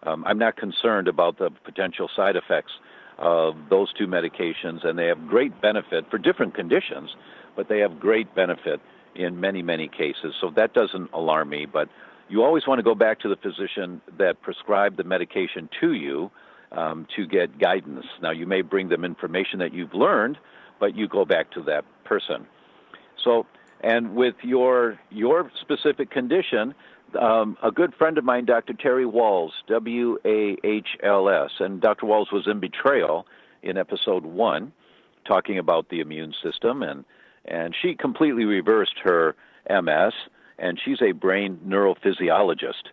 I'm not concerned about the potential side effects of those two medications, and they have great benefit for different conditions, but they have great benefit in many, many cases. So that doesn't alarm me, but you always want to go back to the physician that prescribed the medication to you to get guidance. Now, you may bring them information that you've learned, but you go back to that person. So, and with your specific condition, a good friend of mine, Dr. Terry Walls, W-A-H-L-S, and Dr. Walls was in Betrayal in episode 1, talking about the immune system, and she completely reversed her MS, and she's a brain neurophysiologist,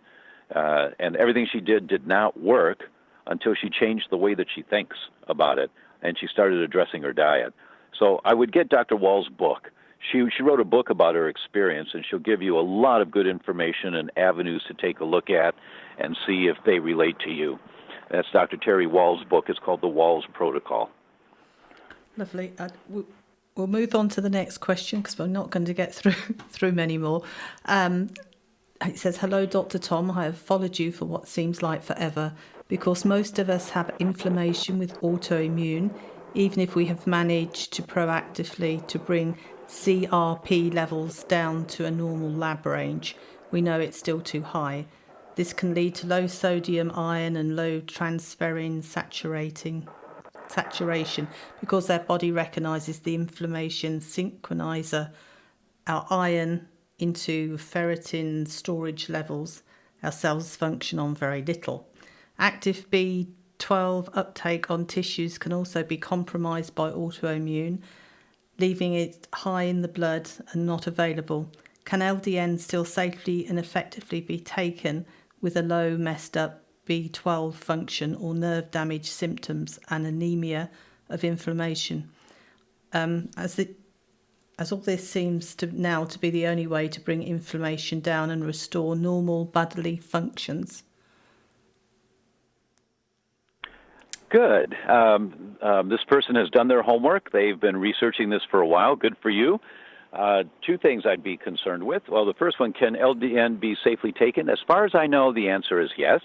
and everything she did not work until she changed the way that she thinks about it, and she started addressing her diet. So I would get Dr. Wall's book. She wrote a book about her experience, and she'll give you a lot of good information and avenues to take a look at and see if they relate to you. That's Dr. Terry Wall's book. It's called The Walls Protocol. Lovely. We'll move on to the next question because we're not going to get through many more. It says, hello, Dr. Tom. I have followed you for what seems like forever because most of us have inflammation with autoimmune, even if we have managed to proactively to bring CRP levels down to a normal lab range. We know it's still too high. This can lead to low sodium ion and low transferrin saturation because their body recognises the inflammation synchronizer our iron into ferritin storage levels our cells function on very little. Active B12 uptake on tissues can also be compromised by autoimmune, leaving it high in the blood and not available. Can LDN still safely and effectively be taken with a low messed up B12 function or nerve damage symptoms and anemia of inflammation? As all this seems to now to be the only way to bring inflammation down and restore normal bodily functions. Good. This person has done their homework. They've been researching this for a while. Good for you. Two things I'd be concerned with. Well, the first one, can LDN be safely taken? As far as I know, the answer is yes,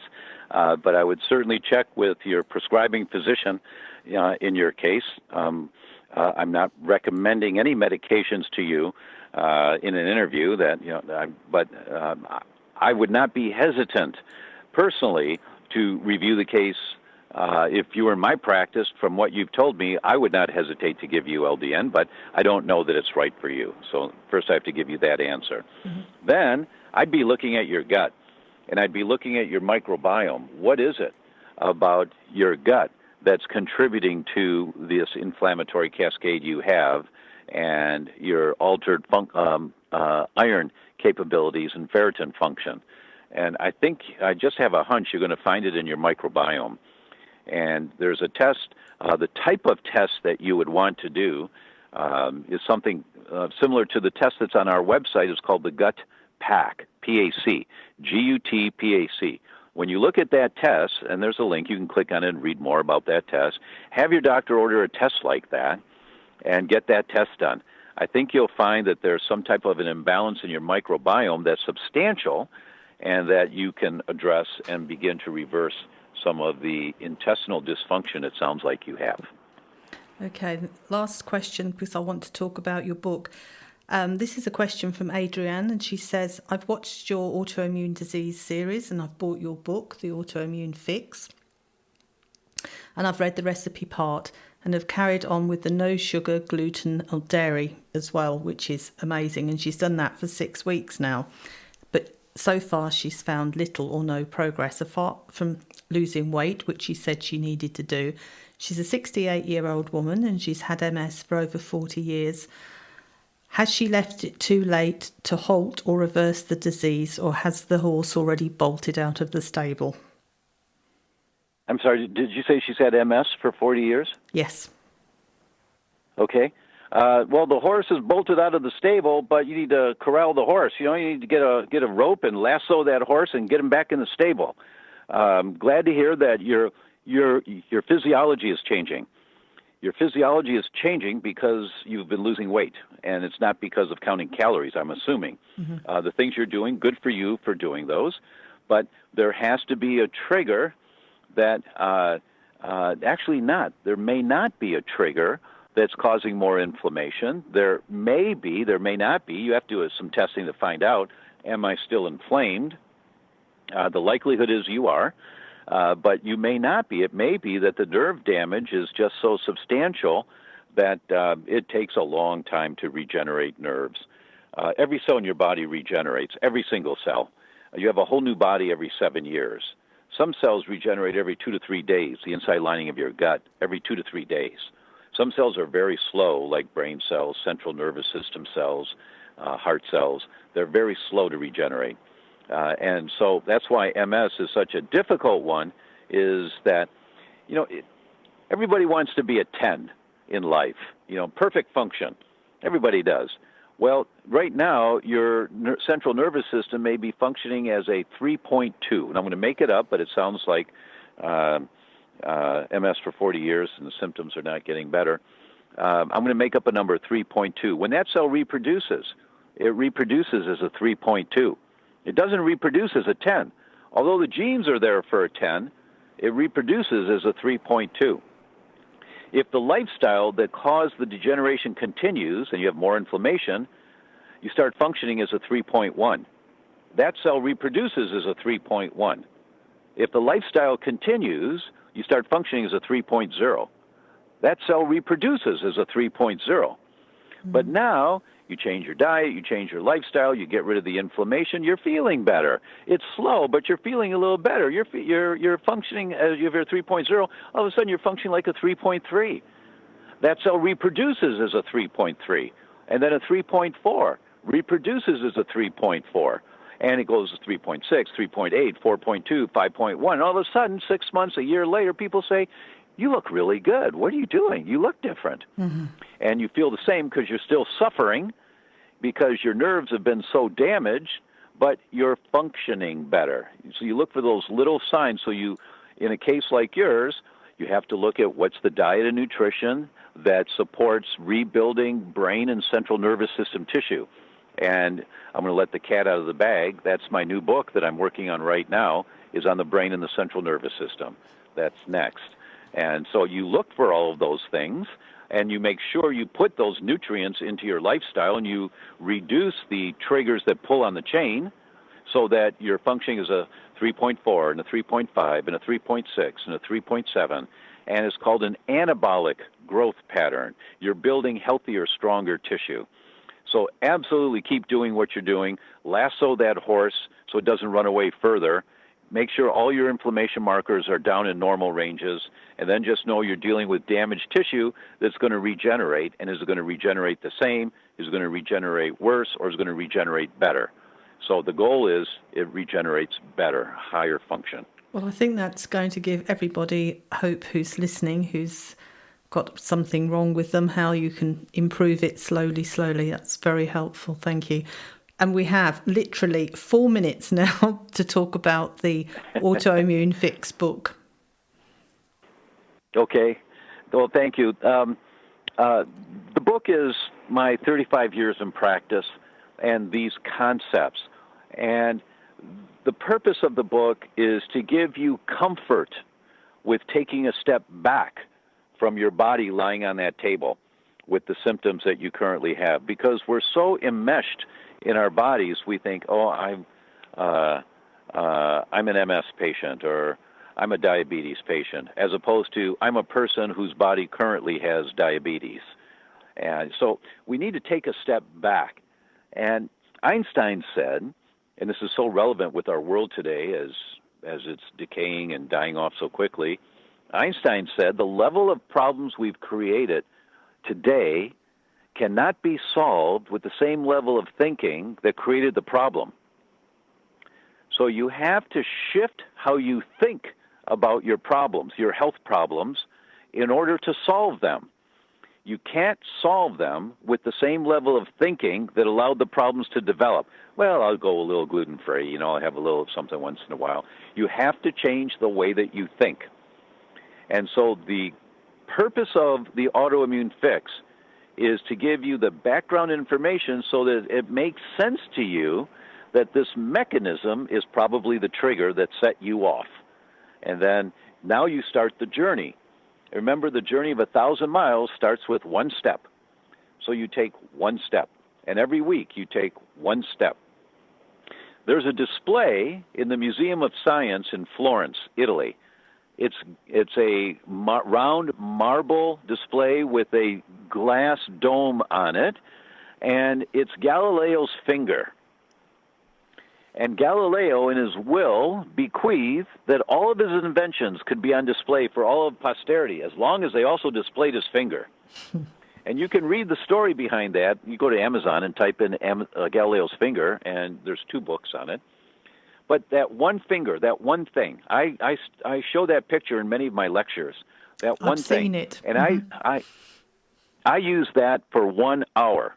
but I would certainly check with your prescribing physician in your case. I'm not recommending any medications to you in an interview but I would not be hesitant personally to review the case. If you were in my practice, from what you've told me, I would not hesitate to give you LDN, but I don't know that it's right for you. So first I have to give you that answer. Mm-hmm. Then I'd be looking at your gut, and I'd be looking at your microbiome. What is it about your gut that's contributing to this inflammatory cascade you have and your altered iron capabilities and ferritin function? And I think I just have a hunch you're going to find it in your microbiome. And there's a test, the type of test that you would want to do is something similar to the test that's on our website. It's called the Gut PAC, P-A-C, G-U-T-P-A-C. When you look at that test, and there's a link, you can click on it and read more about that test, have your doctor order a test like that and get that test done. I think you'll find that there's some type of an imbalance in your microbiome that's substantial and that you can address and begin to reverse some of the intestinal dysfunction it sounds like you have. Okay, last question, because I want to talk about your book. This is a question from Adrienne, and she says, I've watched your autoimmune disease series and I've bought your book, The Autoimmune Fix, and I've read the recipe part and have carried on with the no sugar, gluten or dairy as well, which is amazing. And she's done that for 6 weeks now. But so far she's found little or no progress apart from losing weight, which she said she needed to do. She's a 68-year-old woman and she's had MS for over 40 years. Has she left it too late to halt or reverse the disease, or has the horse already bolted out of the stable? I'm sorry, did you say she's had MS for 40 years? Yes. Okay. Well, the horse is bolted out of the stable, but you need to corral the horse. You need to get a rope and lasso that horse and get him back in the stable. Glad to hear that your physiology is changing. Your physiology is changing because you've been losing weight, and it's not because of counting calories, I'm assuming. Mm-hmm. The things you're doing, good for you for doing those, but there has to be a trigger that actually not. There may not be a trigger that's causing more inflammation. There may be, there may not be. You have to do some testing to find out, am I still inflamed? The likelihood is you are. But you may not be. It may be that the nerve damage is just so substantial that it takes a long time to regenerate nerves. Every cell in your body regenerates, every single cell. You have a whole new body every 7 years. Some cells regenerate every 2 to 3 days, the inside lining of your gut, every 2 to 3 days. Some cells are very slow, like brain cells, central nervous system cells, heart cells. They're very slow to regenerate. And so that's why MS is such a difficult one, is that, everybody wants to be a 10 in life, perfect function. Everybody does. Well, right now, your central nervous system may be functioning as a 3.2. And I'm going to make it up, but it sounds like MS for 40 years and the symptoms are not getting better. I'm going to make up a number, 3.2. When that cell reproduces, it reproduces as a 3.2. It doesn't reproduce as a 10. Although the genes are there for a 10, it reproduces as a 3.2. If the lifestyle that caused the degeneration continues and you have more inflammation, you start functioning as a 3.1. That cell reproduces as a 3.1. If the lifestyle continues, you start functioning as a 3.0. That cell reproduces as a 3.0. Mm-hmm. But now you change your diet, you change your lifestyle, you get rid of the inflammation, you're feeling better. It's slow, but you're feeling a little better. You're functioning as you have your 3.0. All of a sudden, you're functioning like a 3.3. That cell reproduces as a 3.3, and then a 3.4 reproduces as a 3.4, and it goes to 3.6, 3.8, 4.2, 5.1. And all of a sudden, 6 months, a year later, people say, you look really good. What are you doing? You look different. Mm-hmm. And you feel the same because you're still suffering because your nerves have been so damaged, but you're functioning better. So you look for those little signs. So you, in a case like yours, you have to look at what's the diet and nutrition that supports rebuilding brain and central nervous system tissue. And I'm going to let the cat out of the bag. That's my new book that I'm working on right now, is on the brain and the central nervous system. That's next. And so you look for all of those things, and you make sure you put those nutrients into your lifestyle, and you reduce the triggers that pull on the chain so that you're functioning as a 3.4 and a 3.5 and a 3.6 and a 3.7, and it's called an anabolic growth pattern. You're building healthier, stronger tissue. So absolutely keep doing what you're doing. Lasso that horse so it doesn't run away further. Make sure all your inflammation markers are down in normal ranges, and then just know you're dealing with damaged tissue that's going to regenerate. And is it going to regenerate the same? Is it going to regenerate worse? Or is it going to regenerate better? So the goal is it regenerates better, higher function. Well, I think that's going to give everybody hope who's listening, who's got something wrong with them, how you can improve it slowly. That's very helpful. Thank you. And we have literally 4 minutes now to talk about the Autoimmune Fix book. Okay. Well, thank you. The book is my 35 years in practice and these concepts. And the purpose of the book is to give you comfort with taking a step back from your body lying on that table. with the symptoms that you currently have, because we're so enmeshed in our bodies. We think, oh, I'm an MS patient, or I'm a diabetes patient, as opposed to I'm a person whose body currently has diabetes. And so we need to take a step back. And Einstein said, and this is so relevant with our world today as it's decaying and dying off so quickly, Einstein said the level of problems we've created today cannot be solved with the same level of thinking that created the problem. So you have to shift how you think about your problems, your health problems, in order to solve them. You can't solve them with the same level of thinking that allowed the problems to develop. Well, I'll go a little gluten-free, I'll have a little of something once in a while. You have to change the way that you think. And so the purpose of the autoimmune fix is to give you the background information so that it makes sense to you that this mechanism is probably the trigger that set you off. And then now you start the journey. Remember, the journey of 1,000 miles starts with one step. So you take one step. And every week you take one step. There's a display in the Museum of Science in Florence, Italy. It's a round marble display with a glass dome on it, and it's Galileo's finger. And Galileo, in his will, bequeathed that all of his inventions could be on display for all of posterity, as long as they also displayed his finger. And you can read the story behind that. You go to Amazon and type in Galileo's finger, and there's 2 books on it. But that one finger, that one thing, I show that picture in many of my lectures. That one thing. I've seen it. And I use that for 1 hour.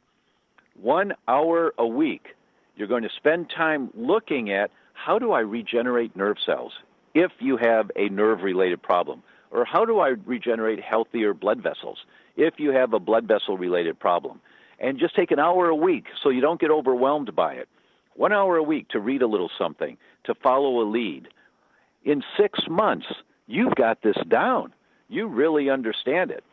1 hour a week. You're going to spend time looking at how do I regenerate nerve cells if you have a nerve-related problem, or how do I regenerate healthier blood vessels if you have a blood vessel-related problem. And just take an hour a week so you don't get overwhelmed by it. 1 hour a week to read a little something, to follow a lead. In 6 months, you've got this down. You really understand it.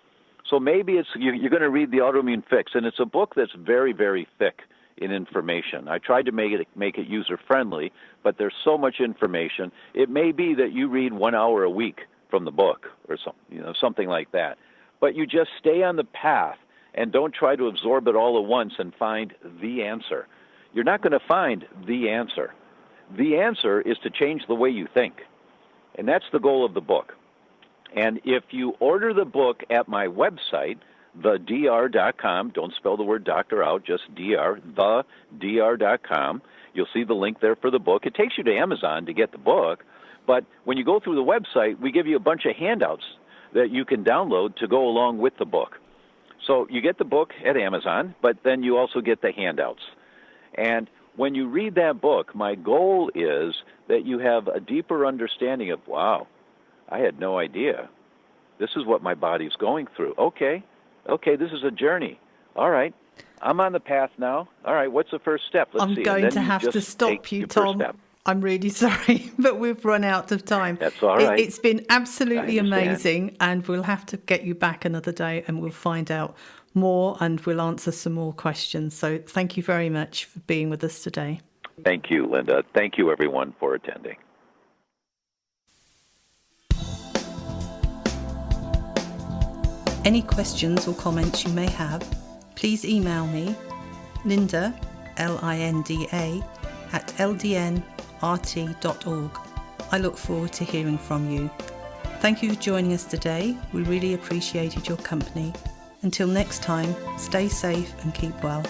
So maybe you're going to read The Autoimmune Fix, and it's a book that's very, very thick in information. I tried to make it user-friendly, but there's so much information. It may be that you read 1 hour a week from the book or something like that. But you just stay on the path and don't try to absorb it all at once and find the answer. You're not going to find the answer. The answer is to change the way you think. And that's the goal of the book. And if you order the book at my website, thedr.com, don't spell the word doctor out, just dr, thedr.com, you'll see the link there for the book. It takes you to Amazon to get the book, but when you go through the website, we give you a bunch of handouts that you can download to go along with the book. So you get the book at Amazon, but then you also get the handouts. And when you read that book, my goal is that you have a deeper understanding of, wow, I had no idea. This is what my body's going through. Okay, this is a journey. All right, I'm on the path now. All right, what's the first step? I'm going to have to stop you, Tom. I'm really sorry, but we've run out of time. That's all right. It's been absolutely amazing, and we'll have to get you back another day, and we'll find out more, and we'll answer some more questions. So thank you very much for being with us today. Thank you, Linda. Thank you, everyone, for attending. Any questions or comments you may have, please email me, Linda, Linda, at ldnrt.org. I look forward to hearing from you. Thank you for joining us today. We really appreciated your company. Until next time, stay safe and keep well.